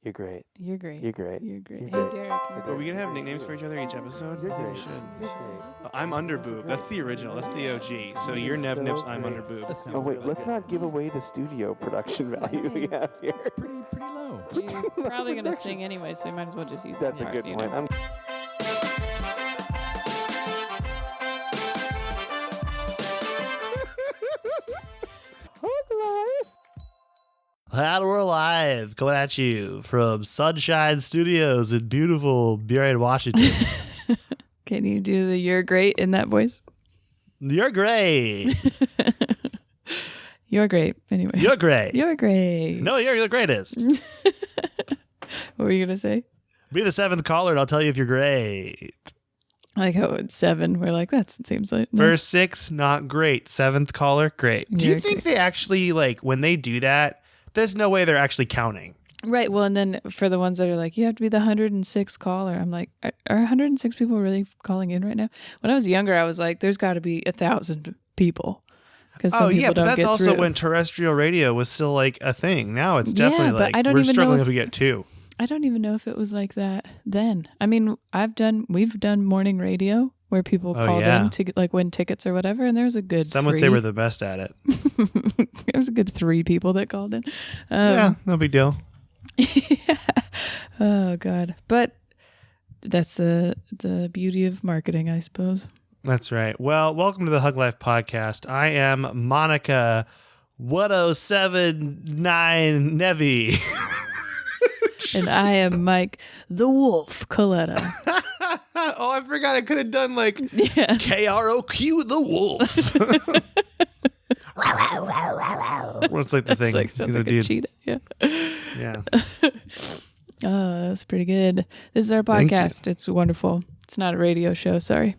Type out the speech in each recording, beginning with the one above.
You're great. You're great. You're great. You're great. You're Hey, great. Derek. Are we gonna have nicknames for each other each episode? You're I think great. we should. You're great. I'm Underboob. That's the original. That's the OG. So you're Nev Nips. I'm Underboob. Oh wait, let's not give away the studio production value we have here. It's pretty low. You're probably going to sing anyway, so you might as well just use That's that a part, good you point. know? And we're live, coming at you from Sunshine Studios in beautiful Burien, Washington. Can you do the "You're great" in that voice? You're great. You're great. Anyway. You're great. You're great. No, you're the greatest. What were you going to say? Be the seventh caller and I'll tell you if you're great. I like how it's 7. We're like, that seems like... First 6, not great. Seventh caller, great. Do you You're think great. they actually, like, when they do that, there's no way they're actually counting? Right. Well, and then for the ones that are like, you have to be the 106th caller. I'm like, are 106 people really calling in right now? When I was younger, I was like, there's got to be 1,000 people. Oh, yeah, but don't that's get also through. when terrestrial radio was still, like, a thing. Now it's definitely, but like, I don't we're even know struggling if- if we get 2. I don't even know if it was like that then. I mean, we've done morning radio where people called in to like win tickets or whatever, and there's a good Some 3. would say we're the best at it. There was a good 3 people that called in. Yeah, no big deal. Oh God. But that's the beauty of marketing, I suppose. That's right. Well, welcome to the Hug Life podcast. I am Monica 1079 Nevi. And I am Mike the Wolf Coletta. Oh, I forgot I could have done like Yeah. KROQ the Wolf. What's like the It's thing? like sounds You know, like a dude. cheetah. Yeah. Yeah. Oh, that's pretty good. This is our Thank you. podcast. It's wonderful. It's not a radio show, sorry.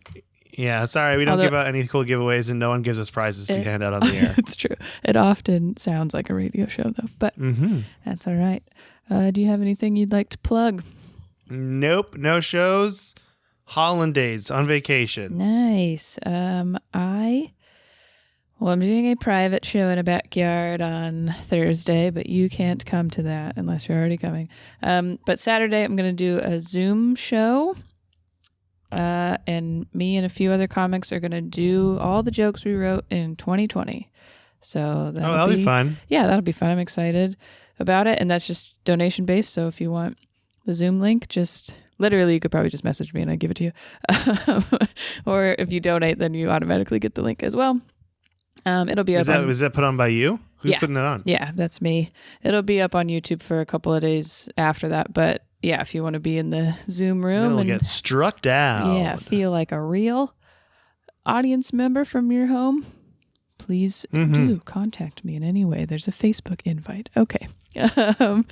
Yeah. Sorry, we don't Although- give out any cool giveaways, and no one gives us prizes to hand out on the air. It's true. It often sounds like a radio show, though, but Mm-hmm. that's all right. Do you have anything you'd like to plug? Nope. No shows. Hollandaise on vacation. Nice. I'm doing a private show in a backyard on Thursday, but you can't come to that unless you're already coming. But Saturday, I'm going to do a Zoom show. And me and a few other comics are going to do all the jokes we wrote in 2020. So That'll be fun. Yeah, that'll be fun. I'm excited about it. And that's just donation based. So if you want the Zoom link, just literally, you could probably just message me and I'd give it to you. Or if you donate, then you automatically get the link as well. It'll be up. Was that put on by you? Who's Yeah. putting that on? Yeah, that's me. It'll be up on YouTube for a couple of days after that. But yeah, if you want to be in the Zoom room It'll and get struck down. yeah, feel like a real audience member from your home, please do contact me in any way. There's a Facebook invite. Okay. I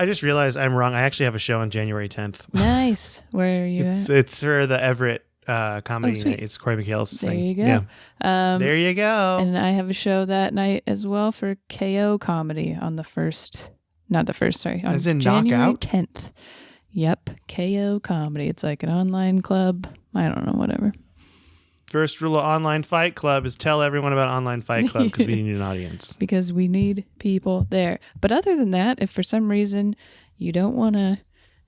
just realized I'm wrong. I actually have a show on January 10th. Nice. Where are you at? It's for the Everett comedy sweet. night. It's Corey McHale's There thing. you go. Yeah. There you go. And I have a show that night as well for KO Comedy on on As in January Knockout? 10th. Yep, KO Comedy. It's like an online club. I don't know, whatever. First rule of Online Fight Club is tell everyone about Online Fight Club because we need an audience. Because we need people there. But other than that, if for some reason you don't want to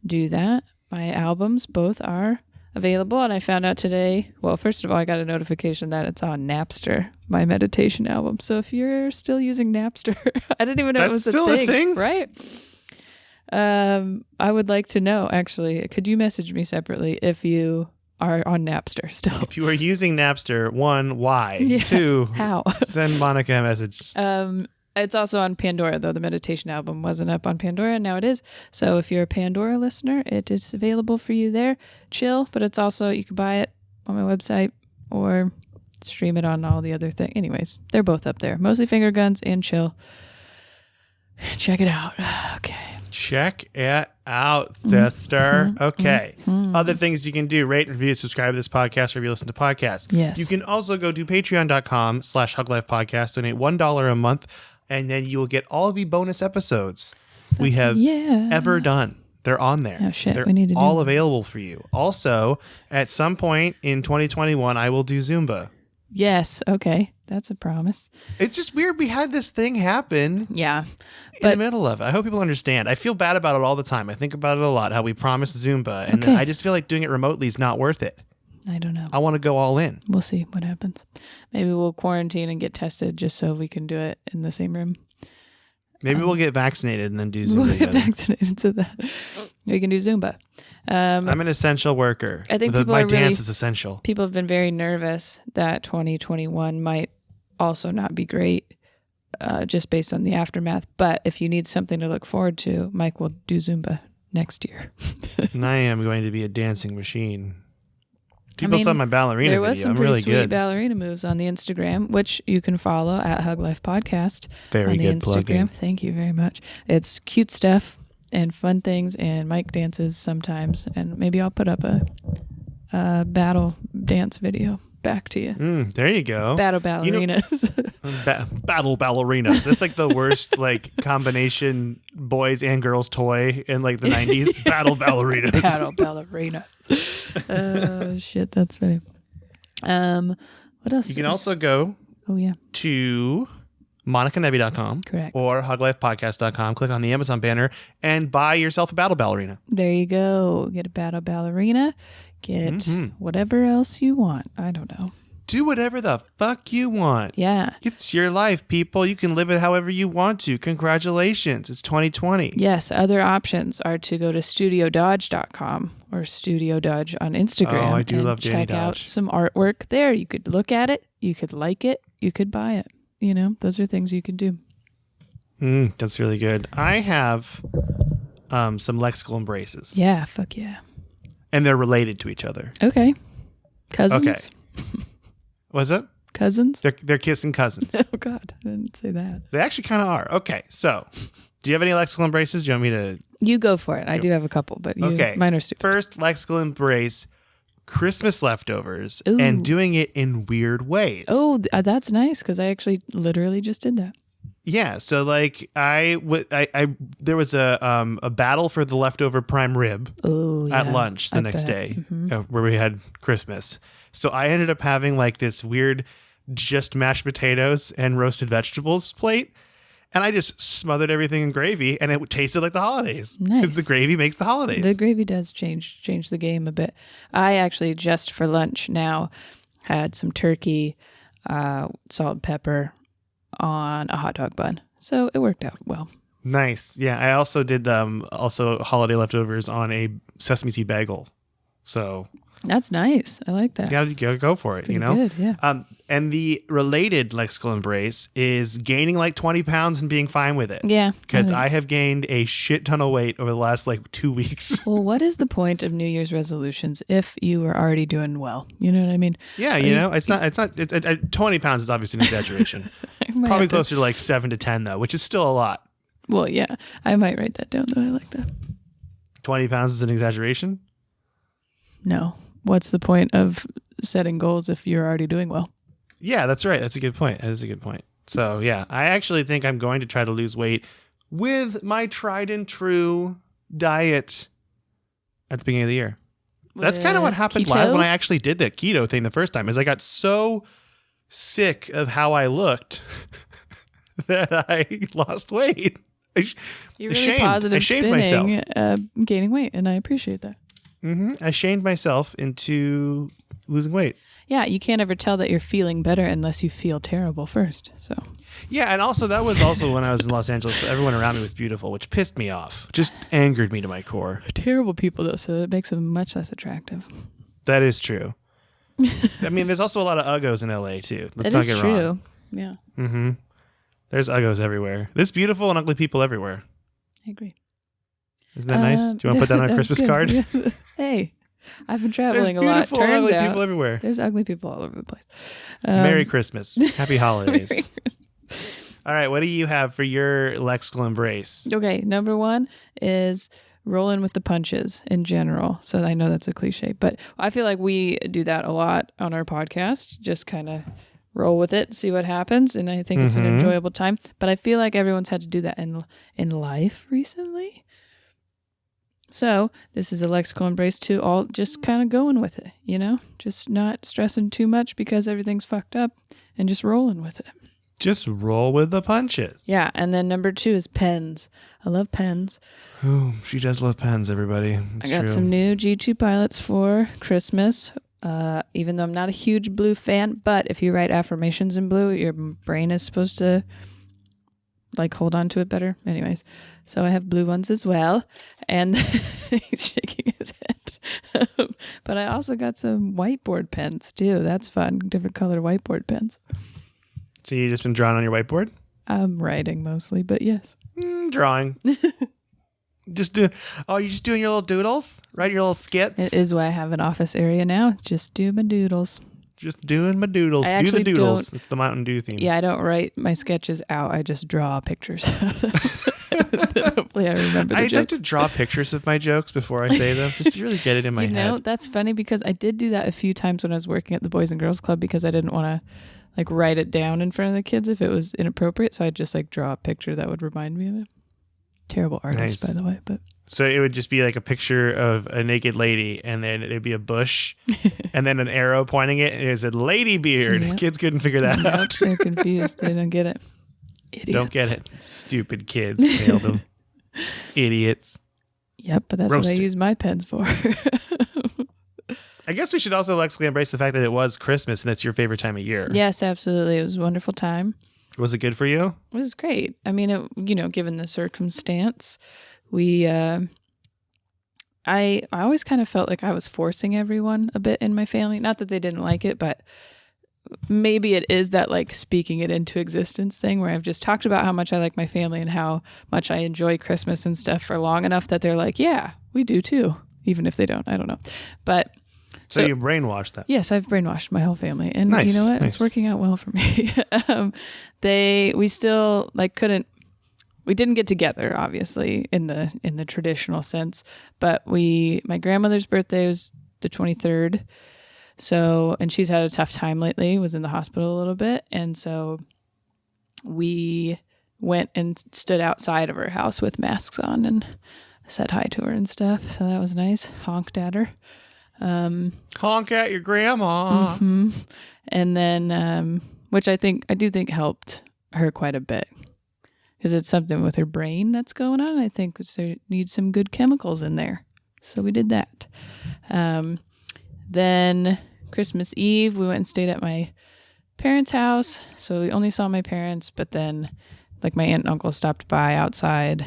do that, my albums both are available. And I found out today, well, first of all, I got a notification that it's on Napster, my meditation album. So if you're still using Napster, I didn't even know it was That's still a thing? right? I would like to know, actually, could you message me separately if you are on Napster still? If you are using Napster, 1, why? Yeah. 2, How? send Monica a message. It's also on Pandora, though the meditation album wasn't up on Pandora, and now it is. So if you're a Pandora listener, it is available for you there. Chill, but it's also, you can buy it on my website or stream it on all the other things. Anyways, they're both up there. Mostly Finger Guns and Chill. Check it out. Okay. Check it out, sister. Okay. Other things you can do, rate, review, subscribe to this podcast wherever you listen to podcasts. Yes. You can also go to patreon.com/huglifepodcast, donate $1 a month, and then you will get all the bonus episodes we have ever done. They're on there. Oh, shit. They're We need to do all that. available for you. Also, at some point in 2021, I will do Zumba. Yes. Okay. That's a promise. It's just weird we had this thing happen Yeah. in the middle of it. I hope people understand. I feel bad about it all the time. I think about it a lot, how we promised Zumba, and I just feel like doing it remotely is not worth it. I don't know. I want to go all in. We'll see what happens. Maybe we'll quarantine and get tested just so we can do it in the same room. Maybe we'll get vaccinated and then do Zumba We'll get together. vaccinated so that we can do Zumba. I'm an essential worker. I think my dance is essential. People have been very nervous that 2021 might also not be great, just based on the aftermath. But if you need something to look forward to, Mike will do Zumba next year. And I am going to be a dancing machine. People saw my ballerina there was video. some I'm pretty really sweet good. ballerina moves on the Instagram, which you can follow at Hug Life Podcast. Very on the good Instagram. plugging. Thank you very much. It's cute stuff and fun things, and Mike dances sometimes, and maybe I'll put up a battle dance video back to you. There you go. Battle ballerinas. Battle ballerinas. That's like the worst like combination boys and girls toy in like the 90s. Battle ballerinas. Battle ballerina. Oh shit, that's funny. What else? You can also go to monicanevi.com Correct. or huglifepodcast.com. Click on the Amazon banner and buy yourself a battle ballerina. There you go. Get a battle ballerina. Get whatever else you want. I don't know. Do whatever the fuck you want. Yeah. It's your life, people. You can live it however you want to. Congratulations. It's 2020. Yes. Other options are to go to studiododge.com or Studio Dodge on Instagram. Oh, I do love Danny check out Dodge. some artwork there. You could look at it. You could like it. You could buy it. You know, those are things you could do. That's really good. I have some lexical embraces. Yeah. Fuck yeah. And they're related to each other. Okay. Cousins? Okay. What's it? Cousins? They're kissing cousins. Oh, God. I didn't say that. They actually kind of are. Okay, so do you have any lexical embraces? Do you want me to? You go for it. I do have a couple, but mine are stupid. First lexical embrace, Christmas leftovers, Ooh. and doing it in weird ways. Oh, that's nice because I actually literally just did that. Yeah, so like there was a battle for the leftover prime rib at lunch the next day where we had Christmas. So I ended up having like this weird just mashed potatoes and roasted vegetables plate. And I just smothered everything in gravy, and it tasted like the holidays. Nice. Because the gravy makes the holidays. The gravy does change the game a bit. I actually just for lunch now had some turkey, salt and pepper on a hot dog bun. So it worked out well. Nice. Yeah, I also did also holiday leftovers on a sesame seed bagel. So that's nice. I like that. You gotta go for it, Pretty you know? good, yeah. And the related lexical embrace is gaining like 20 pounds and being fine with it. Yeah. Because I have gained a shit ton of weight over the last like 2 weeks. Well, what is the point of New Year's resolutions if you are already doing well? You know what I mean? Yeah, it's not 20 pounds is obviously an exaggeration. Probably closer to like 7 to 10 though, which is still a lot. Well, yeah. I might write that down though. I like that. 20 pounds is an exaggeration? No. What's the point of setting goals if you're already doing well? Yeah, that's right. That's a good point. That is a good point. So, yeah, I actually think I'm going to try to lose weight with my tried and true diet at the beginning of the year. That's kind of what happened live when I actually did that keto thing the first time, is I got so sick of how I looked that I lost weight. You're really positive spinning, gaining weight, and I appreciate that. I shamed myself into losing weight. Yeah, you can't ever tell that you're feeling better unless you feel terrible first. So yeah, and also that was also when I was in Los Angeles. Everyone around me was beautiful, which pissed me off. Just angered me to my core. Terrible people, though, so it makes them much less attractive. That is true. I mean, there's also a lot of uggos in LA too. Let's not get true. wrong. Yeah. Mm-hmm. There's uggos everywhere. There's beautiful and ugly people everywhere. I agree. Isn't that nice? Do you want to put that on a Christmas card? Hey, I've been traveling a lot. There's beautiful and Turns ugly out people everywhere. there's ugly people all over the place. Merry Christmas. Happy holidays. All right, what do you have for your lexical embrace? Okay, number one is rolling with the punches in general. So I know that's a cliche, but I feel like we do that a lot on our podcast. Just kind of roll with it, see what happens, and I think it's an enjoyable time. But I feel like everyone's had to do that in life recently. So this is a lexical embrace to all just kind of going with it, just not stressing too much because everything's fucked up and just rolling with it. Just roll with the punches. Yeah. And then number 2 is pens. I love pens. Oh, she does love pens, everybody. It's I got true. some new G2 pilots for Christmas. Even though I'm not a huge blue fan, but if you write affirmations in blue, your brain is supposed to hold on to it better. Anyways, so I have blue ones as well. And he's shaking his head. But I also got some whiteboard pens too. That's fun. Different color whiteboard pens. So you just been drawing on your whiteboard? I'm writing mostly, but yes. Drawing. You just doing your little doodles? Write your little skits? It is why I have an office area now. Just do my doodles. Just doing my doodles. I Do the actually doodles. don't- It's the Mountain Dew theme. Yeah, I don't write my sketches out. I just draw pictures. Hopefully I remember the I like jokes. to draw pictures of my jokes before I say them, just to really get it in my head. That's funny because I did do that a few times when I was working at the Boys and Girls Club because I didn't want to write it down in front of the kids if it was inappropriate. So I'd just draw a picture that would remind me of it. Terrible artist, Nice. by the way, but So it would just be like a picture of a naked lady, and then it'd be a bush, and then an arrow pointing it, and it said lady beard. Yep. Kids couldn't figure that nope, out. they're confused. They don't get it. Idiots. Don't get it. Stupid kids. Nailed them. Idiots. Yep, but that's what I Roasted. use my pens for. I guess we should also lexically embrace the fact that it was Christmas and that's your favorite time of year. Yes, absolutely. It was a wonderful time. Was it good for you? It was great. I mean, given the circumstance, I always kind of felt like I was forcing everyone a bit in my family. Not that they didn't like it, but maybe it is that speaking it into existence thing where I've just talked about how much I like my family and how much I enjoy Christmas and stuff for long enough that they're like, yeah, we do too. Even if they don't, I don't know. But So you brainwashed them. yes, I've brainwashed my whole family, and Nice, you know what? nice. It's working out well for me. We still couldn't. We didn't get together, obviously, in the traditional sense. But my grandmother's birthday was the 23rd, and she's had a tough time lately. Was in the hospital a little bit, and so we went and stood outside of her house with masks on and said hi to her and stuff. So that was nice. Honked at her. Honk at your grandma. Mm-hmm. And then, which I do think helped her quite a bit because it's something with her brain that's going on. I think there needs some good chemicals in there. So we did that. Then Christmas Eve, we went and stayed at my parents' house. So we only saw my parents, but then my aunt and uncle stopped by outside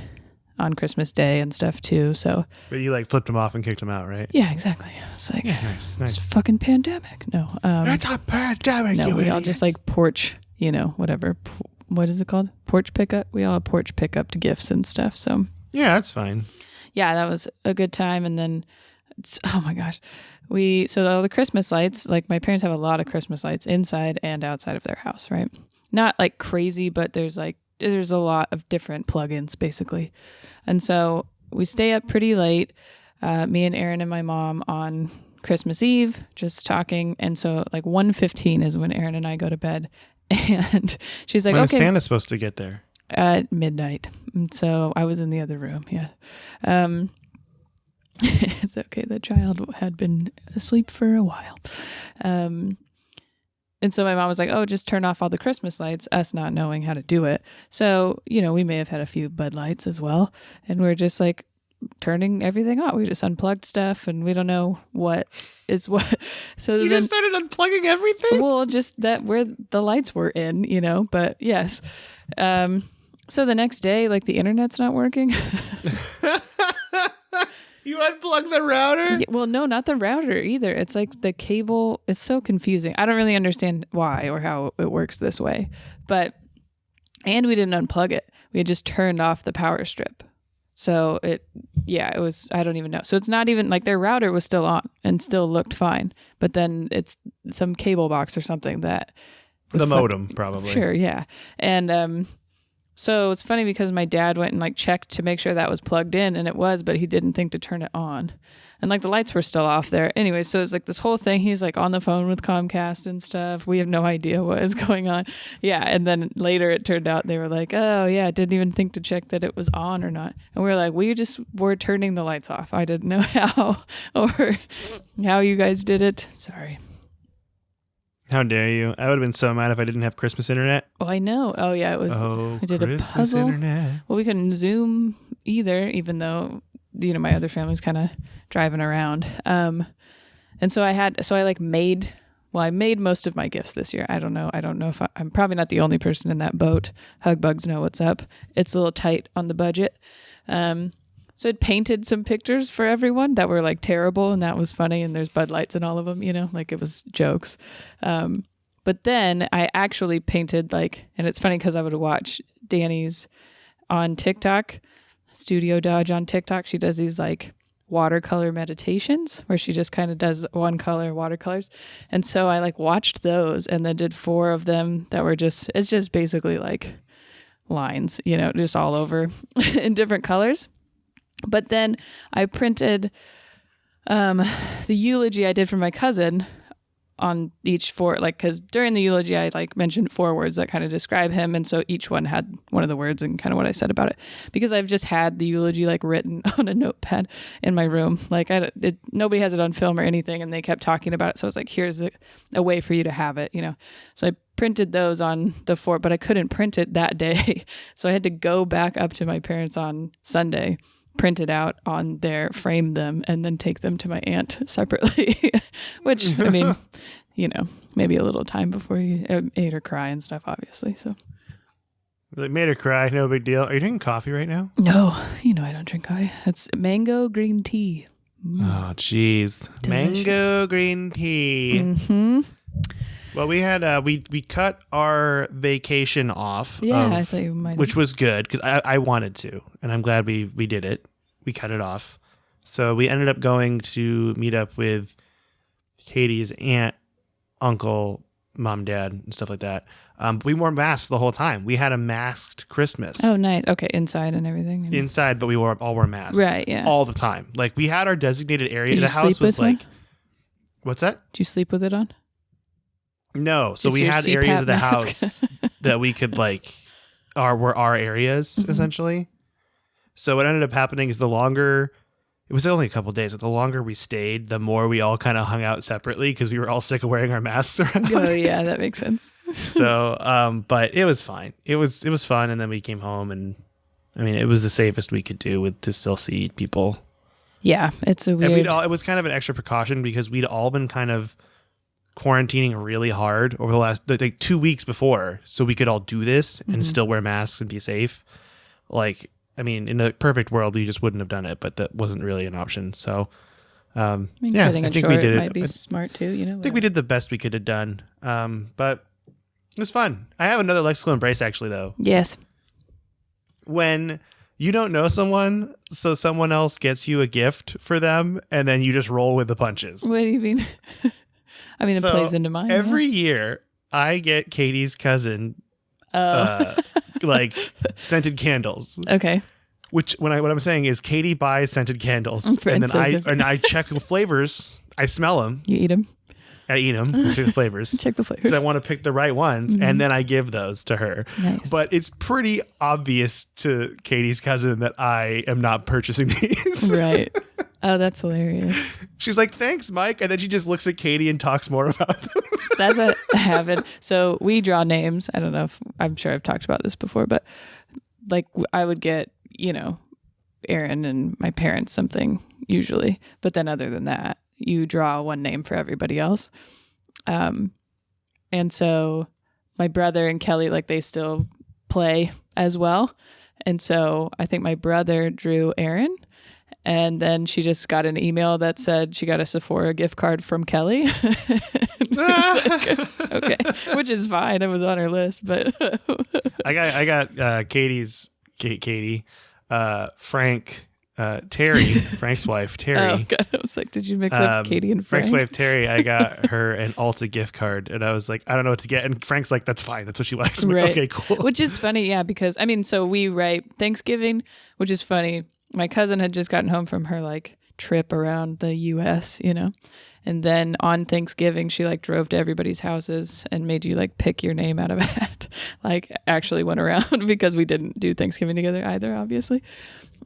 on Christmas Day and stuff too. So But you flipped them off and kicked them out, right? yeah, exactly. It's like, Nice, it's nice. fucking pandemic. No, It's a pandemic, no, you we all idiots. just porch, whatever. What is it called? Porch pickup. We all porch pickup to gifts and stuff. So Yeah, that's fine. yeah, that was a good time. And then, oh my gosh, so all the Christmas lights, my parents have a lot of Christmas lights inside and outside of their house, right? Not crazy, but there's a lot of different plugins basically. And so we stay up pretty late, me and Aaron and my mom on Christmas Eve, just talking. And so 1:15 is when Aaron and I go to bed. And she's like, When okay. is Santa supposed to get there? At midnight. And so I was in the other room. Yeah. It's okay. The child had been asleep for a while. And so my mom was like, oh, just turn off all the Christmas lights, us not knowing how to do it. So, we may have had a few Bud Lights as well. And we're just turning everything off. We just unplugged stuff and we don't know what is what. So You then, just started unplugging everything? well, just that where the lights were in, but yes. So the next day, the internet's not working. You unplugged the router? Yeah, well, no, not the router either. It's the cable. It's so confusing. I don't really understand why or how it works this way. And we didn't unplug it. We had just turned off the power strip. So it was, I don't even know. So it's not even their router was still on and still looked fine. But then it's some cable box or something that was The modem, probably. Sure, yeah. And So it's funny because my dad went and like checked to make sure that was plugged in, and it was, but he didn't think to turn it on. And like the lights were still off there. Anyway, so it's like this whole thing. He's like on the phone with Comcast and stuff. We have no idea what is going on. Yeah. And then later it turned out they were like, oh, yeah, didn't even think to check that it was on or not. And we were like, we just were turning the lights off. I didn't know how or how you guys did it. Sorry. How dare you? I would have been so mad if I didn't have Christmas internet. Oh, I know. Oh, yeah. It was. Oh, we did Christmas a puzzle. internet. Well, we couldn't Zoom either, even though, you know, my other family's kind of driving around. And so I made most of my gifts this year. I don't know if I'm probably not the only person in that boat. Hug bugs know what's up. It's a little tight on the budget. So I'd painted some pictures for everyone that were like terrible, and that was funny. And there's Bud Lights in all of them, you know, like it was jokes. But then I actually painted and it's funny because I would watch Danny's on TikTok, Studio Dodge on TikTok. She does these like watercolor meditations where she just kind of does one color watercolors. And so I like watched those and then did 4 of them that were it's just basically like lines, you know, just all over in different colors. But then I printed the eulogy I did for my cousin on each 4, like, because during the eulogy I like mentioned 4 words that kind of describe him, and so each one had one of the words and kind of what I said about it, because I've just had the eulogy like written on a notepad in my room. Like nobody has it on film or anything, and they kept talking about it, so I was like, here's a way for you to have it, you know. So I printed those on the 4, but I couldn't print it that day, so I had to go back up to my parents on Sunday, print it out on there, frame them, and then take them to my aunt separately. Which, I mean, you know, maybe a little time before you ate her cry and stuff, obviously. So, Like, made her cry, no big deal. Are you drinking coffee right now? no, you know I don't drink coffee. It's mango green tea. Oh, jeez. Mango green tea. Mm-hmm. Well, we had we cut our vacation off. Yeah, I thought you might. Which was good because I wanted to, and I'm glad we did it. We cut it off. So we ended up going to meet up with Katie's aunt, uncle, mom, dad, and stuff like that. We wore masks the whole time. We had a masked Christmas. Oh, nice. Okay, inside and everything. Inside, but we all wore masks. Right, yeah. All the time. Like, we had our designated area. Did The you house sleep was with one? What's that? Did you sleep with it on? No. So Just we your had CPAP areas of the mask? house that we could were our areas, essentially. So what ended up happening is it was only a couple of days, but the longer we stayed, the more we all kind of hung out separately because we were all sick of wearing our masks around. Oh, yeah, that makes sense. So, but it was fine. It was fun. And then we came home, and I mean, it was the safest we could do to still see people. Yeah, it's a weird. And it was kind of an extra precaution because we'd all been kind of quarantining really hard over the last 2 weeks before, so we could all do this and still wear masks and be safe. Like, I mean, in a perfect world, we just wouldn't have done it, but that wasn't really an option. So, I mean, yeah, cutting I it think short we did might it. be smart too. You know, I think we did the best we could have done. But it was fun. I have another lexical embrace actually, though. Yes. When you don't know someone, so someone else gets you a gift for them, and then you just roll with the punches. What do you mean? I mean, it So, plays into mine. Every year, I get Katie's cousin scented candles. Okay. Which what I'm saying is Katie buys scented candles, For and then instance, I check the flavors. I smell them. You eat them. I eat them. Check the flavors. Check the flavors. Because I want to pick the right ones, and then I give those to her. Nice. But it's pretty obvious to Katie's cousin that I am not purchasing these. Right. Oh, that's hilarious. She's like, "Thanks, Mike," and then she just looks at Katie and talks more about them. That's what happened. So we draw names. I don't know if I'm sure I've talked about this before, but like I would get, you know, Aaron and my parents something usually, but then other than that, you draw one name for everybody else. And so my brother and Kelly, like they still play as well. And so I think my brother drew Aaron, and then she just got an email that said she got a Sephora gift card from Kelly. Like, okay, which is fine. It was on her list, but I got Katie, Frank, Terry, Frank's wife, Terry. Oh god, I was like, did you mix up Katie and Frank? Frank's wife, Terry, I got her an Ulta gift card, and I was like, I don't know what to get. And Frank's like, that's fine. That's what she likes. I'm like, Right. okay, cool. Which is funny, yeah, because I mean, so we write Thanksgiving, which is funny. My cousin had just gotten home from her like trip around the US, you know. And then on Thanksgiving, she like drove to everybody's houses and made you like pick your name out of a hat. Like actually went around because we didn't do Thanksgiving together either, obviously.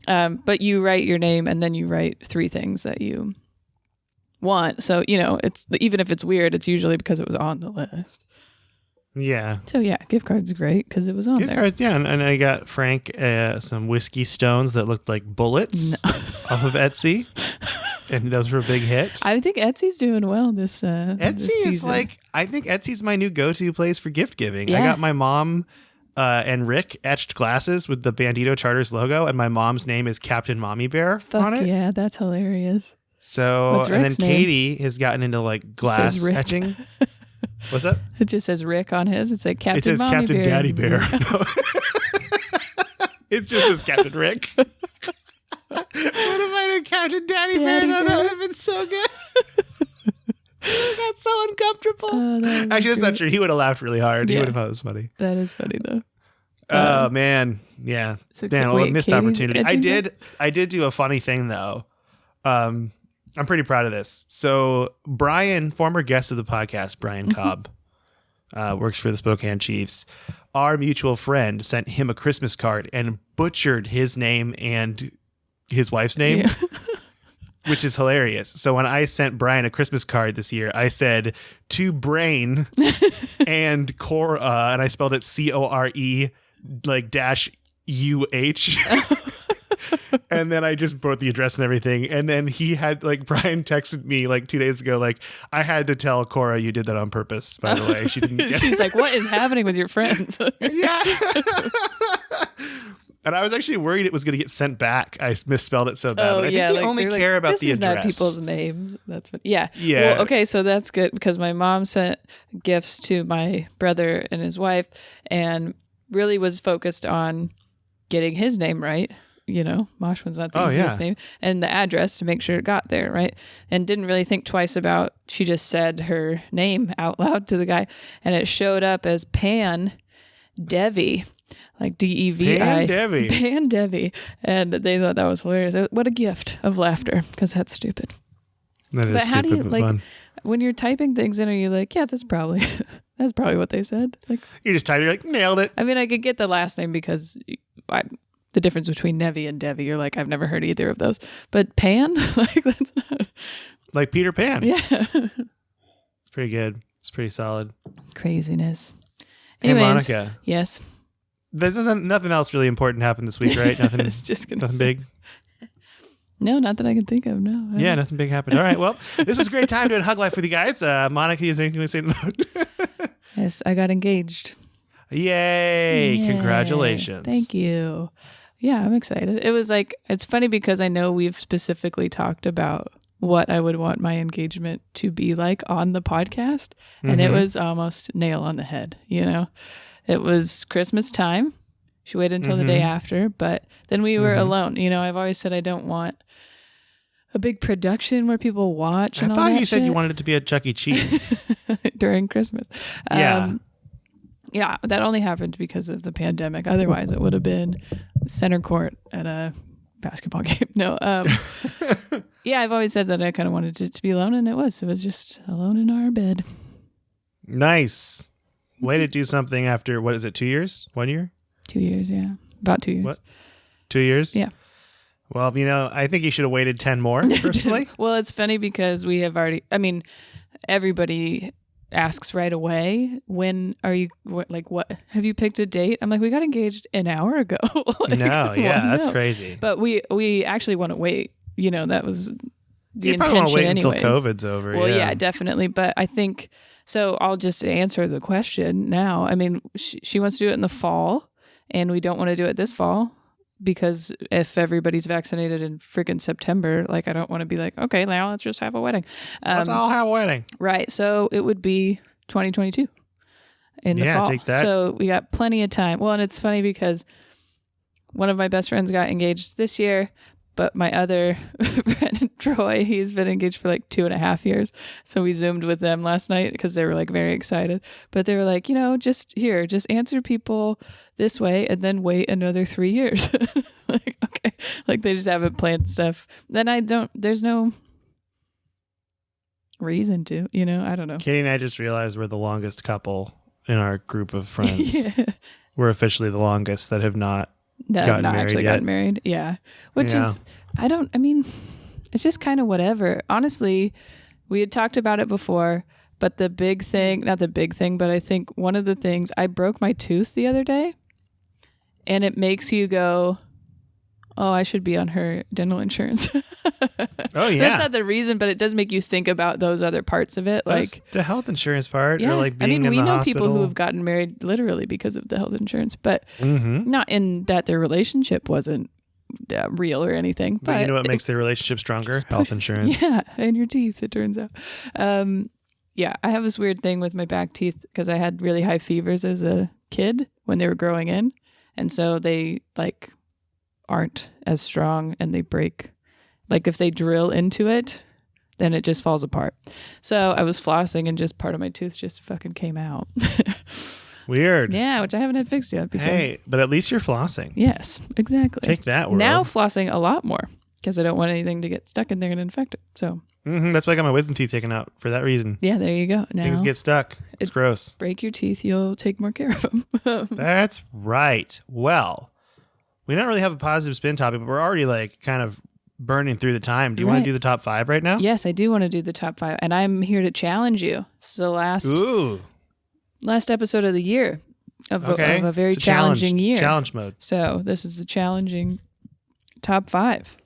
But you write your name and then you write 3 things that you want. So, you know, it's even if it's weird, it's usually because it was on the list. Yeah. So yeah, gift card's great because it was on Gift there. cards, yeah. And I got Frank some whiskey stones that looked like bullets off of Etsy. And those were a big hit. I think Etsy's doing well this Etsy this is season. like, I think Etsy's my new go-to place for gift giving. I Yeah. got my mom and Rick etched glasses with the Bandito Charters logo, and my mom's name is Captain Mommy Bear on Fuck it. yeah, that's hilarious. So, What's and then Rick's name? Katie has gotten into like glass Rick. etching. What's up? It just says Rick on his. It's like Captain It says Mommy Captain Bear. Daddy Bear. No. It just says Captain Rick. What if I did Captain Daddy Bear? Daddy That Bear. would have been so good. I got so uncomfortable. Oh, that was Actually, that's not great. true. He would have laughed really hard. He Yeah. would have thought it was funny. That is funny though. Oh man, yeah. So Damn, wait, missed Katie's opportunity. etching I did do a funny thing though. I'm pretty proud of this. So Brian, former guest of the podcast, Brian Cobb, works for the Spokane Chiefs. Our mutual friend sent him a Christmas card and butchered his name and his wife's name, Yeah. which is hilarious. So when I sent Brian a Christmas card this year, I said to Brain and Cora, and I spelled it CORE like dash UH. And then I just wrote the address and everything. And then he had like Brian texted me like 2 days ago, like, I had to tell Cora you did that on purpose, by the way. She didn't get She's like, what is happening with your friends? Yeah. And I was actually worried it was going to get sent back. I misspelled it so bad. Oh But I think yeah, they like, only they're care like, about this the is address. not people's names. That's what. Yeah. Yeah. Well, okay, so that's good because my mom sent gifts to my brother and his wife, and really was focused on getting his name right. You know, Moshman's not the Oh, easiest yeah. name, and the address to make sure it got there right, and didn't really think twice about. She just said her name out loud to the guy, and it showed up as Pan Devi, like DEVI. Pan Devi. Pan Devi, and they thought that was hilarious. What a gift of laughter, because that's stupid. That is But how do stupid you but like fun. when you're typing things in? Are you like, yeah, that's probably what they said? Like, You just type, you're like, nailed it. I mean, I could get the last name because the difference between Nevi and Devi. You're like, I've never heard either of those. But Pan, like that's not. Like Peter Pan. Yeah, It's pretty good. It's pretty solid. craziness. Hey, Anyways, Monica. yes, There's nothing else really important happened this week, right? Nothing, It's just gonna nothing say- big. No, not that I can think of. No. I Yeah, don't- nothing big happened. All right. Well, this was a great time doing Hug Life with you guys. Monica, is there anything you want to say? Yes, I got engaged. Yay. Yay. Congratulations. Thank you. Yeah, I'm excited. It was like, it's funny because I know we've specifically talked about what I would want my engagement to be like on the podcast. And it Mhm. was almost nail on the head, you know? It was Christmas time. She waited until the day Mhm. after, but then we were Mhm. alone. You know, I've always said I don't want a big production where people watch I and all thought that you said you shit wanted it to be at Chuck E. Cheese. during Christmas. Yeah. Yeah, that only happened because of the pandemic. Otherwise, it would have been center court at a basketball game. No, yeah, I've always said that I kind of wanted it to be alone, and it was. It was just alone in our bed. Nice. Way to do something after, what is it, 2 years? 1 year? 2 years, yeah, about 2 years. What? 2 years? Yeah. Well, you know, I think you should have waited 10 more, personally. Well, it's funny because we have already. I mean, everybody asks right away, when are you? What have you picked a date? I'm like, we got engaged an hour ago. Like, No, yeah, well, that's no. crazy. But we actually want to wait. You know, that was the You probably want to intention wait anyways. until COVID's over. Well, yeah, definitely. But I think so. I'll just answer the question now. I mean, she wants to do it in the fall, and we don't want to do it this fall because if everybody's vaccinated in freaking September, like I don't want to be like, okay, now let's just have a wedding. Let's all have a wedding. Right. So it would be 2022 in the Yeah, fall. take that. So we got plenty of time. Well, and it's funny because one of my best friends got engaged this year, But my other friend, Troy, he's been engaged for like 2.5 years. So we Zoomed with them last night because they were like very excited. But they were like, just answer people this way and then wait another 3 years. Like, okay. Like they just haven't planned stuff. Then there's no reason to, I don't know. Katie and I just realized we're the longest couple in our group of friends. Yeah. We're officially the longest that have not gotten married. Yeah. Which is, it's just kind of whatever. Honestly, we had talked about it before, but not the big thing, but I think one of the things, I broke my tooth the other day and it makes you go, oh, I should be on her dental insurance. Oh, yeah. That's not the reason, but it does make you think about those other parts of it. That's the health insurance part, yeah. or like being in the we know hospital. people who have gotten married literally because of the health insurance, but Mm-hmm. not in that their relationship wasn't real or anything. But you know what makes their relationship stronger? Health insurance. Yeah, and your teeth, it turns out. Yeah, I have this weird thing with my back teeth because I had really high fevers as a kid when they were growing in. And so they like aren't as strong and they break. Like if they drill into it, then it just falls apart. So I was flossing and just part of my tooth just fucking came out. Weird. Yeah, which I haven't had fixed yet. Because, Hey, but at least you're flossing. yes, exactly. Take that, world. Now flossing a lot more because I don't want anything to get stuck in there and infect it. So That's why I got my wisdom teeth taken out for that reason. yeah, there you go. Now Things get stuck. It's gross. break your teeth, you'll take more care of them. That's right. Well, we don't really have a positive spin topic, but we're already like kind of burning through the time. Do you want Right. to do the top 5 right now? Yes, I do want to do the top 5, and I'm here to challenge you. It's the Ooh. last episode of the year of Okay. a very It's a challenge- challenging year. Challenge mode. So this is the challenging top 5.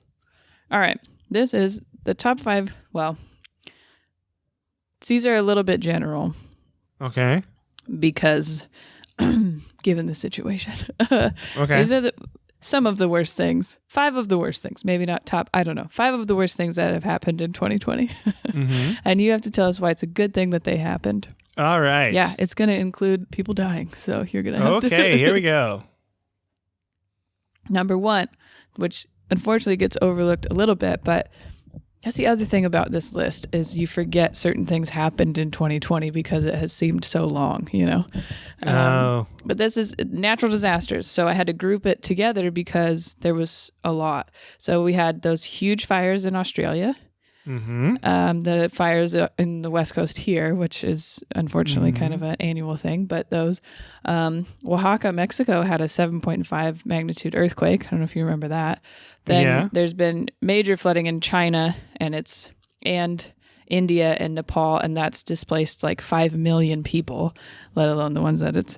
All right, this is the top 5. Well, these are a little bit general Okay. because given the situation. Okay. These are some of the worst things. 5 of the worst things. Maybe not top. I don't know. 5 of the worst things that have happened in 2020. Mm-hmm. And you have to tell us why it's a good thing that they happened. All right. Yeah, it's going to include people dying. So you're going to have to. Okay, here we go. Number 1, which unfortunately gets overlooked a little bit, but that's the other thing about this list is you forget certain things happened in 2020 because it has seemed so long, Oh. But this is natural disasters. So I had to group it together because there was a lot. So we had those huge fires in Australia, Mm-hmm. the fires in the West Coast here, which is unfortunately kind of an annual thing. But those, Oaxaca, Mexico had a 7.5 magnitude earthquake. I don't know if you remember that. Then there's been major flooding in China and India and Nepal, and that's displaced like 5 million people, let alone the ones that it's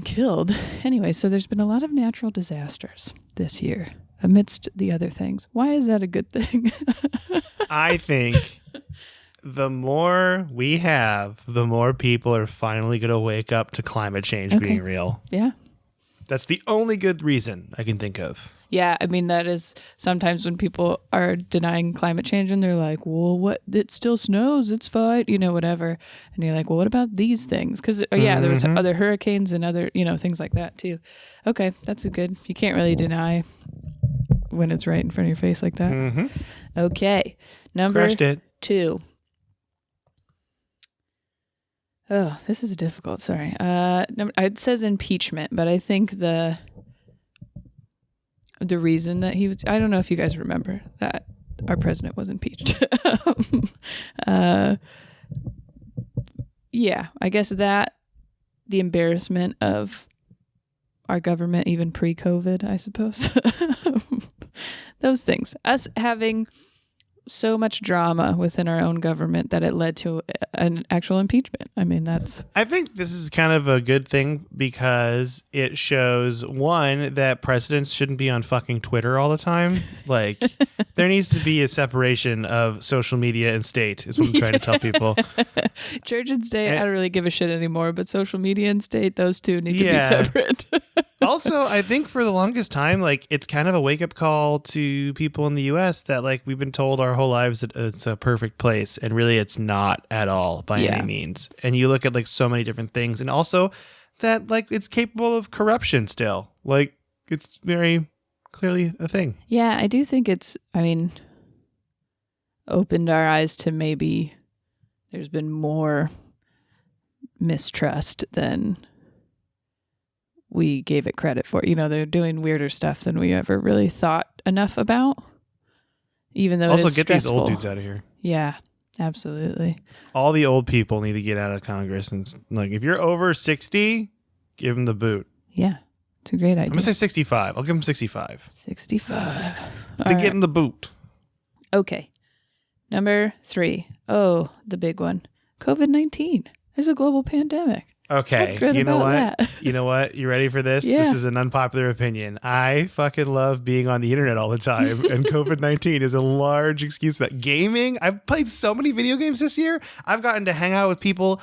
killed. Anyway, so there's been a lot of natural disasters this year amidst the other things. Why is that a good thing? I think the more we have, the more people are finally going to wake up to climate change being real. Yeah. That's the only good reason I can think of. Yeah, I mean, that is sometimes when people are denying climate change and they're like, well, what? It still snows. It's fine, whatever. And you're like, well, what about these things? Because, there was other hurricanes and other, things like that too. Okay, that's a good. You can't really deny when it's right in front of your face like that. Mm-hmm. Okay, number Crushed it. 2. Oh, this is difficult. Sorry. It says impeachment, but I think the reason that he was, I don't know if you guys remember that our president was impeached. Yeah, I guess that the embarrassment of our government, even pre-COVID, I suppose. Those things. Us having so much drama within our own government that it led to an actual impeachment. I mean, I think this is kind of a good thing because it shows, one, that presidents shouldn't be on fucking Twitter all the time. Like, there needs to be a separation of social media and state, is what I'm trying to tell people. Church and state, I don't really give a shit anymore, but social media and state, those two need to be separate. Also, I think for the longest time, like, it's kind of a wake-up call to people in the U.S. that, like, we've been told our whole lives that it's a perfect place, and really it's not at all by any means. And you look at, like, so many different things, and also that, like, it's capable of corruption still. Like, it's very clearly a thing. Yeah, I do think it's, opened our eyes to maybe there's been more mistrust than we gave it credit for. They're doing weirder stuff than we ever really thought enough about. Even though Also, it is get stressful. these old dudes out of here. Yeah, absolutely. All the old people need to get out of Congress. And if you're over 60, give them the boot. Yeah, it's a great idea. I'm going to say 65. I'll give them 65. 65. To get them the boot. Okay. Number 3. Oh, the big one. COVID-19. There's a global pandemic. Okay. What's good you know about what? that? You know what? You ready for this? Yeah. This is an unpopular opinion. I fucking love being on the internet all the time, and COVID-19 is a large excuse for that. Gaming, I've played so many video games this year. I've gotten to hang out with people.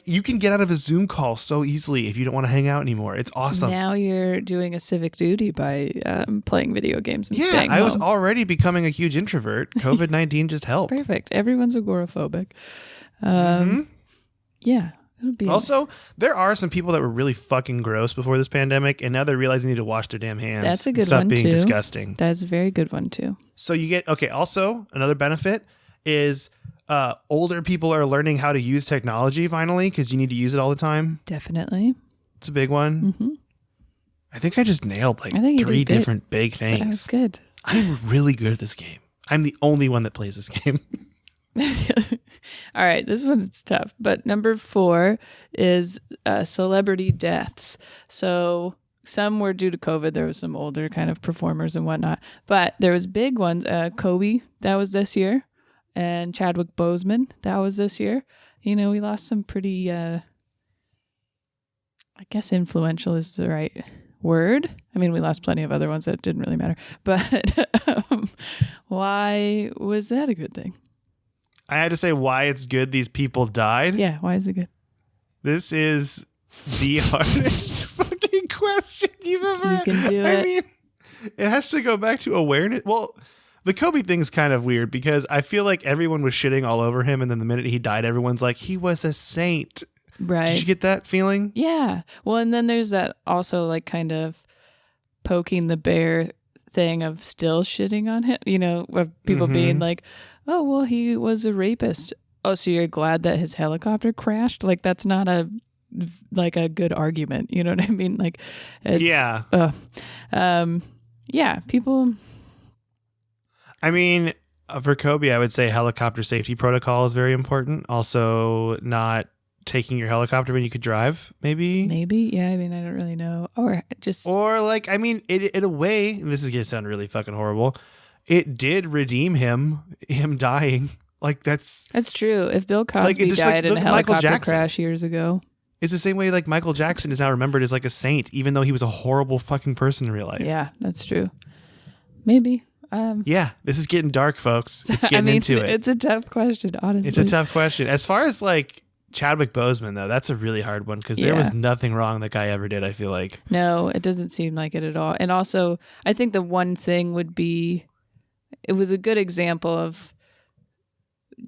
You can get out of a Zoom call so easily if you don't want to hang out anymore. It's awesome. Now you're doing a civic duty by playing video games and staying I home. was already becoming a huge introvert. COVID-19 just helped. Perfect. Everyone's agoraphobic. Yeah. It'll be Also, there are some people that were really fucking gross before this pandemic, and now they're realizing they need to wash their damn hands. That's a and good stop one, being too. disgusting. That's a very good one, too. So you get, also, another benefit is older people are learning how to use technology finally, because you need to use it all the time. Definitely. It's a big one. Mm-hmm. I think I just nailed I think you 3 did good. different big That things. was good. I'm really good at this game. I'm the only one that plays this game. All right, this one's tough. But number 4 is celebrity deaths. So some were due to COVID. There was some older kind of performers and whatnot. But there was big ones. Kobe, that was this year. And Chadwick Boseman, that was this year. We lost some pretty, I guess influential is the right word. We lost plenty of other ones that didn't really matter. But why was that a good thing? I had to say why it's good these people died. Yeah, why is it good? This is the hardest fucking question you've ever You can do it. It has to go back to awareness. Well, the Kobe thing's kind of weird because I feel like everyone was shitting all over him, and then the minute he died, everyone's like, he was a saint. Right. Did you get that feeling? Yeah. Well, and then there's that also kind of poking the bear thing of still shitting on him, of people being like, oh, well, he was a rapist. Oh, so you're glad that his helicopter crashed? That's not a good argument. You know what I mean? It's, Yeah. Yeah, people. For Kobe, I would say helicopter safety protocol is very important. Also, not taking your helicopter when you could drive, maybe. Yeah, I don't really know. Or just. Or in a way, and this is going to sound really fucking horrible, it did redeem him dying. That's true. If Bill Cosby died in a look at Michael helicopter Jackson. crash years ago. It's the same way Michael Jackson is now remembered as a saint, even though he was a horrible fucking person in real life. Yeah, that's true. Maybe. Yeah, this is getting dark, folks. It's getting into it. It's a tough question, honestly. It's a tough question. As far as Chadwick Boseman, though, that's a really hard one because there was nothing wrong that guy ever did, I feel like. No, it doesn't seem like it at all. And also, I think the one thing would be, it was a good example of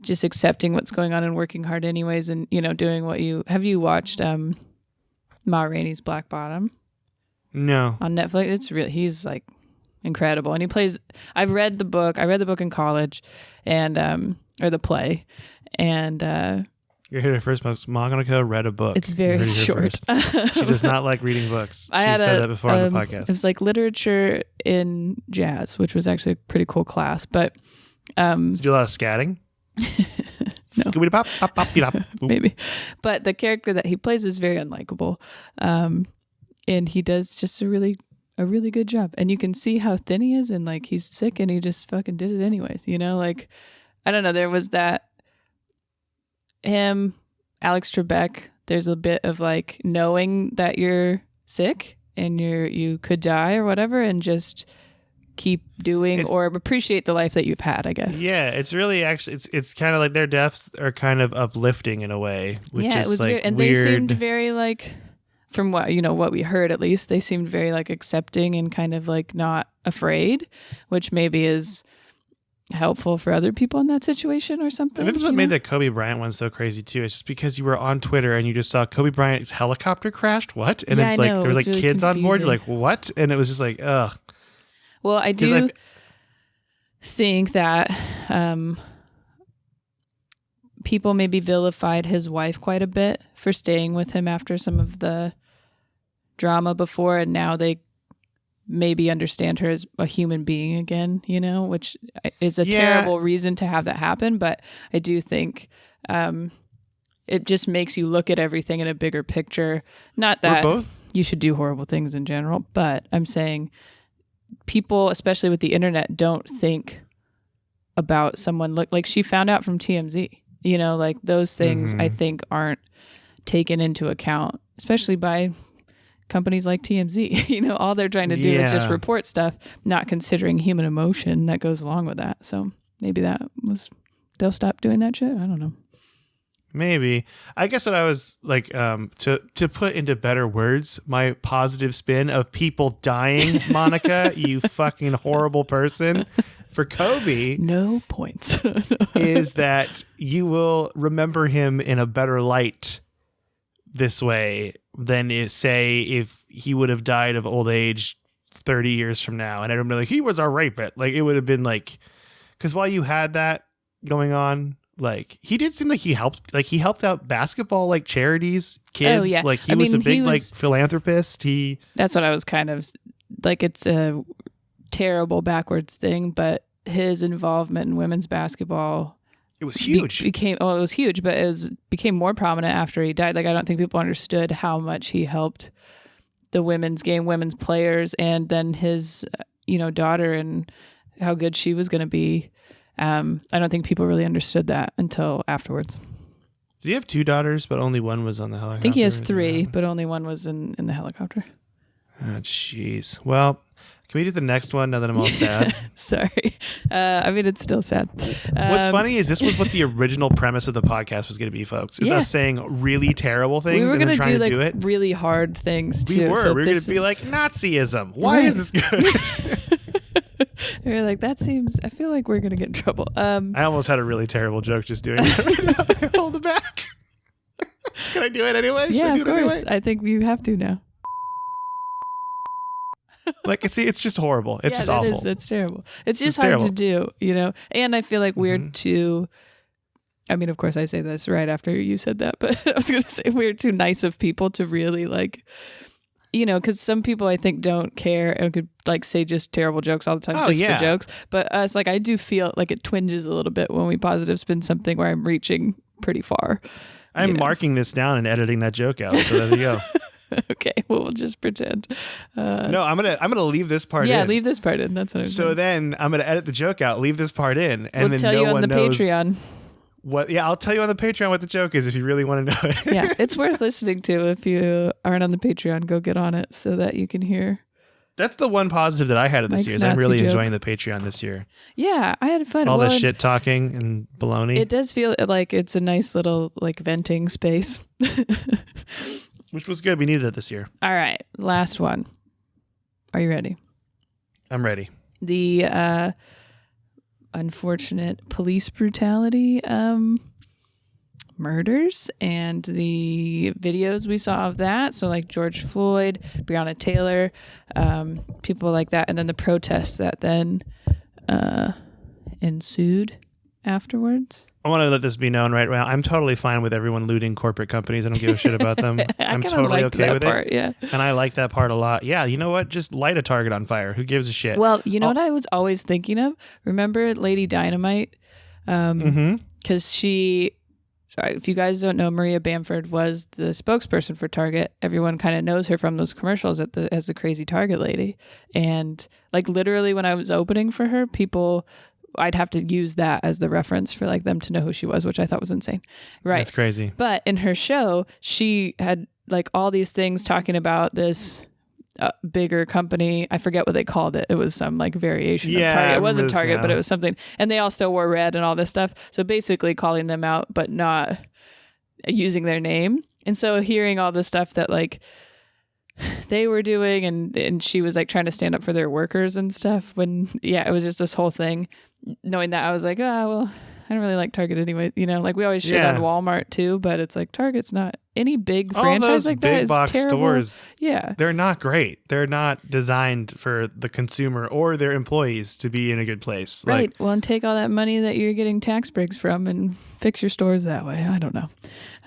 just accepting what's going on and working hard anyways and, doing what have you watched Ma Rainey's Black Bottom? No. On Netflix? It's really, he's incredible. And he plays, I read the book in college and, or the play. And, You're here first, folks. Monica read a book. it's very short. She does not like reading books. She I said that before on the podcast. It was literature in jazz, which was actually a pretty cool class. But Did you do a lot of scatting? No. Scooby-dop, pop, pop, beat up. Ooh. maybe. But the character that he plays is very unlikable. And he does just a really good job. And you can see how thin he is and he's sick and he just fucking did it anyways. I don't know. There was that him, Alex Trebek, there's a bit of knowing that you're sick and you could die or whatever and just keep doing or appreciate the life that you've had, I guess. Yeah, it's really actually it's kind of their deaths are kind of uplifting in a way, which is it was weird. And weird. they seemed very from what what we heard at least, they seemed very accepting and kind of not afraid, which maybe is helpful for other people in that situation or something. I think that's what made that Kobe Bryant one so crazy too. It's just because you were on Twitter and you just saw Kobe Bryant's helicopter crashed. What? And Yeah, it's I know. there was It was really kids on board. You're confusing. what? And it was just ugh. Well, I 'Cause do think that people maybe vilified his wife quite a bit for staying with him after some of the drama before, and now they maybe understand her as a human being again, which is a terrible reason to have that happen. But I do think it just makes you look at everything in a bigger picture. Not that you should do horrible things in general, but I'm saying people, especially with the internet, don't think about someone like she found out from TMZ. Like those things I think aren't taken into account, especially by companies like TMZ. All they're trying to do is just report stuff, not considering human emotion that goes along with that. So maybe they'll stop doing that shit. I don't know. Maybe. I guess what I was like, to put into better words, my positive spin of people dying, Monica, you fucking horrible person, for Kobe. No points. Is that you will remember him in a better light this way than if he would have died of old age 30 years from now. And everyone would be like, he was a rapist. Like, it would have been like, because while you had that going on, like, he did seem like he helped out basketball, like charities, kids. Oh, yeah. Like he was a big like philanthropist. That's what I was kind of like. It's a terrible backwards thing, but his involvement in women's basketball, it was huge. It was huge, but became more prominent after he died. Like, I don't think people understood how much he helped the women's game, women's players, and then his, daughter and how good she was going to be. I don't think people really understood that until afterwards. Do you have 2 daughters, but only one was on the helicopter? I think he has 3, but only one was in the helicopter. Oh, jeez. Well, can we do the next one now that I'm all sad? Sorry. It's still sad. What's funny is this was what the original premise of the podcast was going to be, folks. Is us saying really terrible things we were and then trying to do it. Really hard things, too. We were. So we were going to be like, Nazism. Why is this good? We were like, I feel like we're going to get in trouble. I almost had a really terrible joke just doing it. Hold it back. Can I do it anyway? Yeah, of course. Anyway? I think you have to now. Like, it's just horrible. It's just awful. It's terrible. It's just hard to do, And I feel like we're too. Of course, I say this right after you said that, but I was going to say we're too nice of people to really like, because some people I think don't care and could like say just terrible jokes all the time for jokes. But us, like, I do feel like it twinges a little bit when we positive spin something where I'm reaching pretty far. I'm marking this down and editing that joke out. So there you go. Okay, well, we'll just pretend. No, I'm gonna leave this part in. Yeah, leave this part in. That's what I'm saying. So then I'm gonna edit the joke out, leave this part in, and we'll then no one knows. Patreon. What? Yeah, I'll tell you on the Patreon what the joke is if you really want to know it. Yeah, it's worth listening to. If you aren't on the Patreon, go get on it so that you can hear. That's the one positive that I had of this Mike's year. Is I'm Nazi really joke. enjoying the Patreon this year. Yeah, I had fun. All the shit talking and baloney. It does feel like it's a nice little like venting space. Which was good. We needed it this year. All right, last one. Are you ready? I'm ready. The unfortunate police brutality murders and the videos we saw of that. So like George Floyd, Breonna Taylor, people like that. And then the protests that then ensued afterwards. I want to let this be known right now. I'm totally fine with everyone looting corporate companies. I don't give a shit about them. I'm totally okay with it. Yeah. And I like that part a lot. Yeah, you know what? Just light a target on fire. Who gives a shit? Well, you know what I was always thinking of? Remember Lady Dynamite? Because if you guys don't know, Maria Bamford was the spokesperson for Target. Everyone kind of knows her from those commercials as the crazy Target lady. And like literally when I was opening for her, I'd have to use that as the reference for like them to know who she was, which I thought was insane. Right. That's crazy. But in her show, she had like all these things talking about this bigger company. I forget what they called it. It was some like variation of Target. It wasn't Target, but it was something. And they all still wore red and all this stuff. So basically calling them out, but not using their name. And so hearing all the stuff that like they were doing and she was like trying to stand up for their workers and stuff it was just this whole thing. Knowing that, I was like, well, I don't really like Target anyway. Like we always shit on Walmart too, but it's like Target's not any big All franchise those like that big is box terrible. stores, Yeah. they're not great. They're not designed for the consumer or their employees to be in a good place. Right. Like, Well, and take all that money that you're getting tax breaks from and fix your stores that way. I don't know.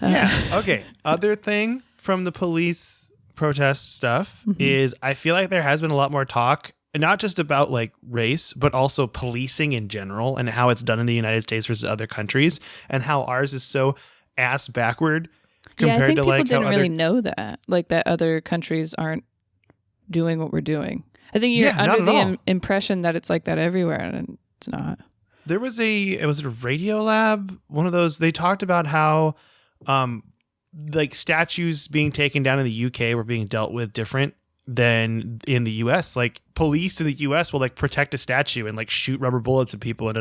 yeah. Okay. Other thing from the police protest stuff is I feel like there has been a lot more talk, not just about like race, but also policing in general and how it's done in the United States versus other countries and how ours is so ass backward Yeah, I compared think to people like didn't how really other. know that, like that other countries aren't doing what we're doing. I think you're Yeah, not under at the all. impression that it's like that everywhere, and it's not. There was it was a Radio Lab, one of those. They talked about how like statues being taken down in the UK were being dealt with different than in the US. Like police in the US will like protect a statue and like shoot rubber bullets at people and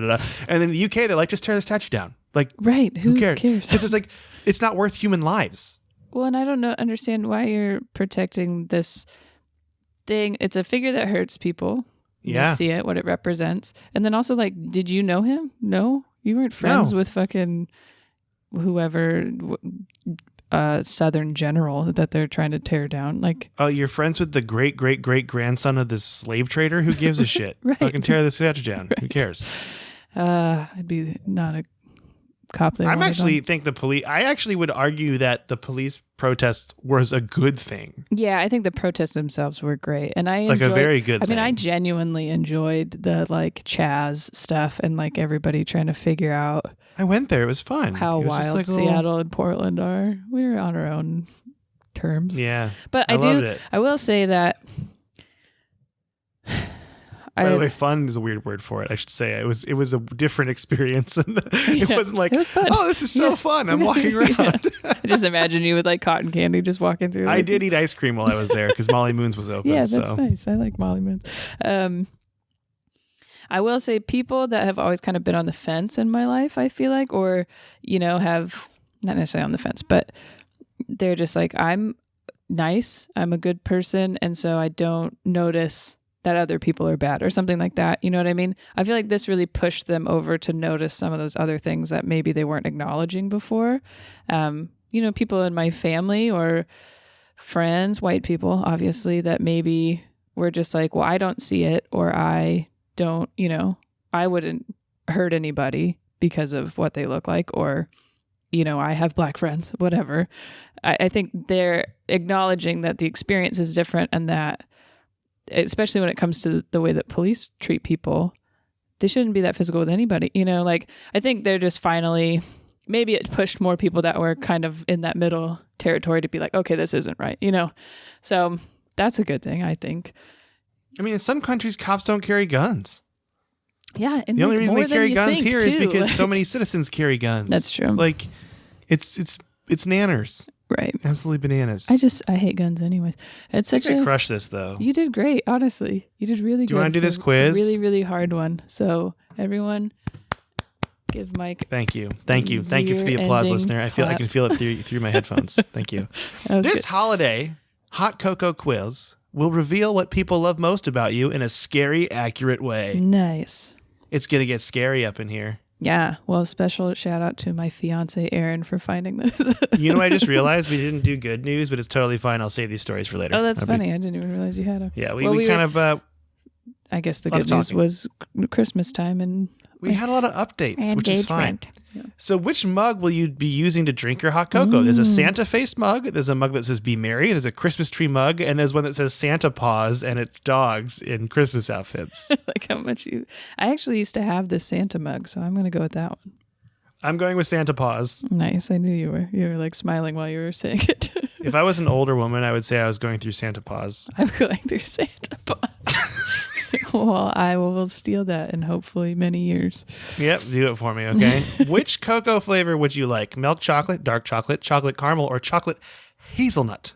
and in the UK they're like, just tear the statue down. Like, Right. Who who cares? cares? Because it's like it's not worth human lives. Well, and I don't understand why you're protecting this thing. It's a figure that hurts people. Yeah. You see it, what it represents. And then also, like, did you know him? No. You weren't friends with fucking whoever Southern general that they're trying to tear down. Like, Oh, you're friends with the great great great grandson of this slave trader? Who gives a shit? Right. Fucking tear this statue down. Who cares? I'd be not a cop they I wanted actually on. think I actually would argue that the police protest was a good thing. Yeah, I think the protests themselves were great. And I Like a enjoyed, very good I mean, thing. I genuinely enjoyed the like Chaz stuff and like everybody trying to figure out I went there. It was fun. how It was just wild like a little- Seattle and Portland are. We're on our own terms. Yeah. But I I loved do. it. I will say that. By the way, fun is a weird word for it. I should say it was a different experience. It Yeah, wasn't like, it was fun. oh, this is so Yeah. fun. I'm walking around. I just imagine you with like cotton candy just walking through. I like- did eat ice cream while I was there because Molly Moon's was open. Yeah, that's so nice. I like Molly Moons. I will say people that have always kind of been on the fence in my life, I feel like, or, have not necessarily on the fence, but they're just like, I'm nice. I'm a good person. And so I don't notice that other people are bad or something like that. You know what I mean? I feel like this really pushed them over to notice some of those other things that maybe they weren't acknowledging before. People in my family or friends, white people, obviously, that maybe were just like, well, I don't see it, or I don't, I wouldn't hurt anybody because of what they look like, or, I have black friends, whatever. I think they're acknowledging that the experience is different and that, especially when it comes to the way that police treat people, they shouldn't be that physical with anybody. I think they're just finally, maybe it pushed more people that were kind of in that middle territory to be like, okay, this isn't right, So that's a good thing, I think. I mean, in some countries, cops don't carry guns. Yeah. And The only reason more they than carry you guns think, here is too. because so many citizens carry guns. That's true. Like, it's nanners. Right. Absolutely bananas. I hate guns anyways. It's I such should a, crush this though. you did great, honestly. You did really good. Do you wanna do for this a quiz? really, really hard one. So everyone give Mike. Thank you for the applause, Year-ending listener. I clap. can feel it through my headphones. Thank you. That was This good. holiday, Hot Cocoa Quiz will reveal what people love most about you in a scary, accurate way. Nice. It's gonna get scary up in here. Yeah. Well, special shout out to my fiance, Aaron, for finding this. You know, I just realized we didn't do good news, but it's totally fine. I'll save these stories for later. Oh, that's That'd be- funny. I didn't even realize you had them. Yeah, Well, we we kind were- of I guess the Lot of good news talking. was Christmas time and we had a lot of updates, which is fine. So which mug will you be using to drink your hot cocoa? There's a Santa face mug. There's a mug that says Be Merry. There's a Christmas tree mug. And there's one that says Santa Paws and it's dogs in Christmas outfits. like how much you. I actually used to have this Santa mug, so I'm going to go with that one. I'm going with Santa Paws. Nice. I knew you were. You were like smiling while you were saying it. If I was an older woman, I would say I was going through Santa Paws. I'm going through Santa Paws. Well, I will steal that in hopefully many years. Yep, do it for me, okay? Which cocoa flavor would you like? Milk chocolate, dark chocolate, chocolate caramel, or chocolate hazelnut?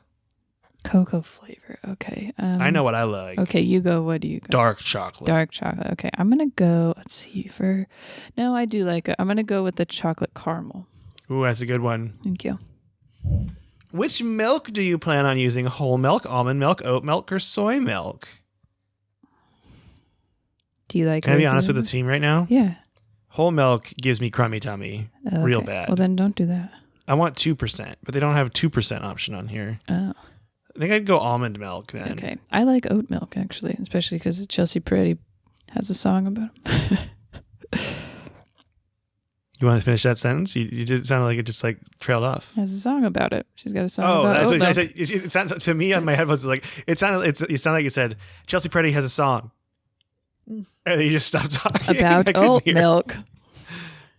Cocoa flavor. Okay. I know what I like. Okay, you go. What do you go? Dark chocolate. Dark chocolate. Okay, I'm gonna go. Let's see. No, I do like it. I'm gonna go with the chocolate caramel. Ooh, that's a good one. Thank you. Which milk do you plan on using? Whole milk, almond milk, oat milk, or soy milk? Do you like? Can I be honest with regular the team right now? milk? Yeah. Whole milk gives me crummy tummy. Okay. Real bad. Well, then don't do that. I want 2%, but they don't have a 2% option on here. Oh, I think I'd go almond milk then. okay. I like oat milk, actually, especially because Chelsea Peretti has a song about it. You want to finish that sentence? You did sound like it just like trailed off. Has a song about it. She's got a song Oh, about that's oat what I milk. said. It sounded to me on my headphones. It was like it sounded. You sound like you said Chelsea Peretti has a song, and then you just stopped talking. I About couldn't oat hear. milk.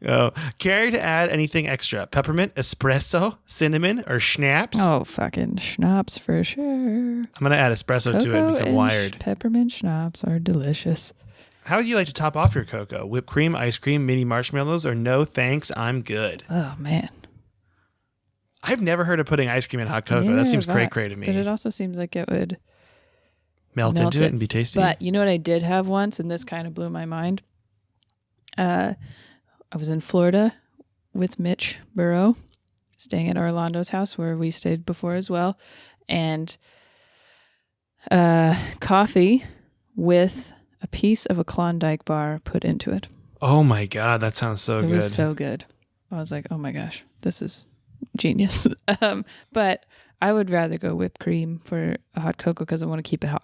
Oh, care to add anything extra? Peppermint, espresso, cinnamon, or schnapps? Oh, fucking schnapps for sure. I'm gonna add espresso to it and become and wired. Peppermint schnapps are delicious. How would you like to top off your cocoa? Whipped cream, ice cream, mini marshmallows, or no thanks, I'm good? Oh, man. I've never heard of putting ice cream in hot cocoa. Neither That seems have I. cray to me. But it also seems like it would melt into it and be tasty. But you know what I did have once, and this kind of blew my mind? I was in Florida with Mitch Burrow, staying at Orlando's house where we stayed before as well, and coffee with a piece of a Klondike bar put into it. Oh my God, that sounds so It good. was so good. I was like, oh my gosh, this is genius. But I would rather go whipped cream for a hot cocoa because I want to keep it hot.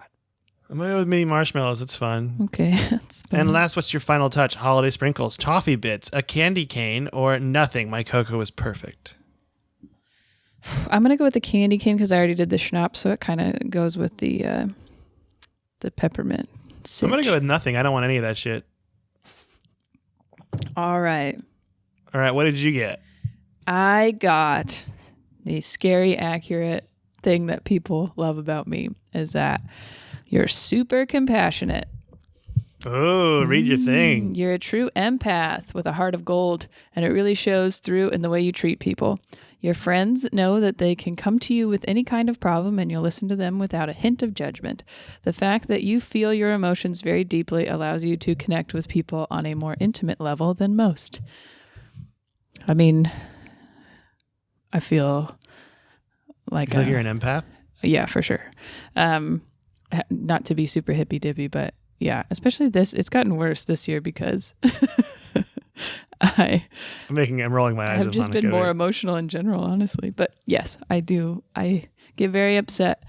I'm gonna go with mini marshmallows. It's fun. Okay. That's fine. And last, what's your final touch? Holiday sprinkles, toffee bits, a candy cane, or nothing? My cocoa is perfect. I'm gonna go with the candy cane because I already did the schnapps, so it kind of goes with the peppermint. I'm gonna go with nothing. I don't want any of that shit. All right. All right, what did you get? I got the scary accurate thing that people love about me is that you're super compassionate. Oh, read your thing. You're a true empath with a heart of gold, and it really shows through in the way you treat people. Your friends know that they can come to you with any kind of problem, and you'll listen to them without a hint of judgment. The fact that you feel your emotions very deeply allows you to connect with people on a more intimate level than most. I mean, I feel like, You're an empath? yeah, for sure. Not to be super hippy dippy, but yeah, especially it's gotten worse this year because I'm rolling my eyes. I've just been more emotional in general, honestly. But yes, I do. I get very upset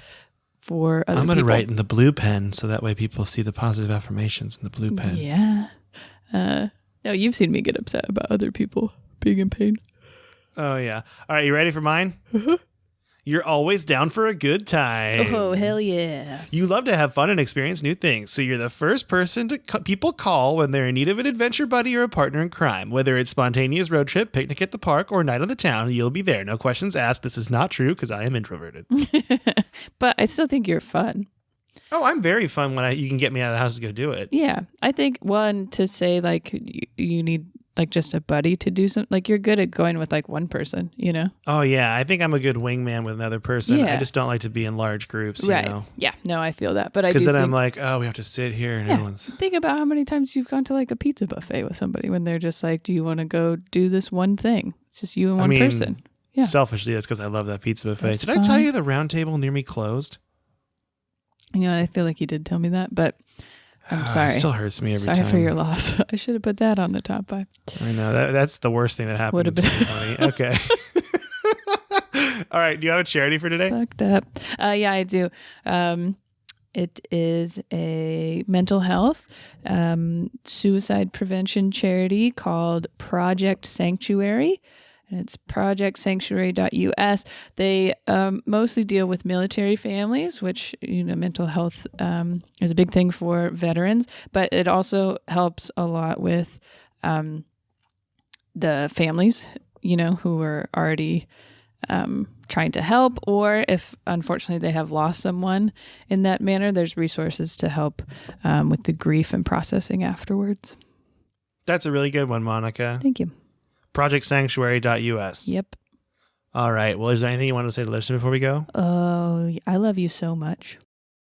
for other I'm going to people. write in the blue pen so that way people see the positive affirmations in the blue pen. Yeah. No, you've seen me get upset about other people being in pain. Oh, yeah. All right, you ready for mine? You're always down for a good time. Oh, hell yeah. You love to have fun and experience new things, so you're the first person to people call when they're in need of an adventure buddy or a partner in crime. Whether it's spontaneous road trip, picnic at the park, or night on the town, you'll be there. No questions asked. This is not true because I am introverted. But I still think you're fun. Oh, I'm very fun when you can get me out of the house to go do it. Yeah. I think, one, to say, like, you need, like, just a buddy to do something. Like, you're good at going with, like, one person, you know? Oh, yeah. I think I'm a good wingman with another person. Yeah. I just don't like to be in large groups, Right. you know? Yeah. No, I feel that. But I do Because then think, I'm like, oh, we have to sit here and everyone's... think about how many times you've gone to, like, a pizza buffet with somebody when they're just like, do you want to go do this one thing? It's just you and one person. Yeah. Selfishly, that's because I love that pizza buffet. That's Did I tell fine. you the round table near me closed? You know, I feel like you did tell me that, but I'm sorry. It still hurts me every Sorry time. for your loss. I should have put that on the top 5. I know. That's the worst thing that happened Would have in been. 2020. Okay. All right. Do you have a charity for today? Fucked up. Yeah, I do. It is a mental health suicide prevention charity called Project Sanctuary. And it's projectsanctuary.us. They mostly deal with military families, which, you know, mental health is a big thing for veterans, but it also helps a lot with the families, you know, who are already trying to help, or if unfortunately they have lost someone in that manner, there's resources to help with the grief and processing afterwards. That's a really good one, Monica. Thank you. Projectsanctuary.us. Yep. All right. Well, is there anything you want to say to the listener before we go? Oh, I love you so much.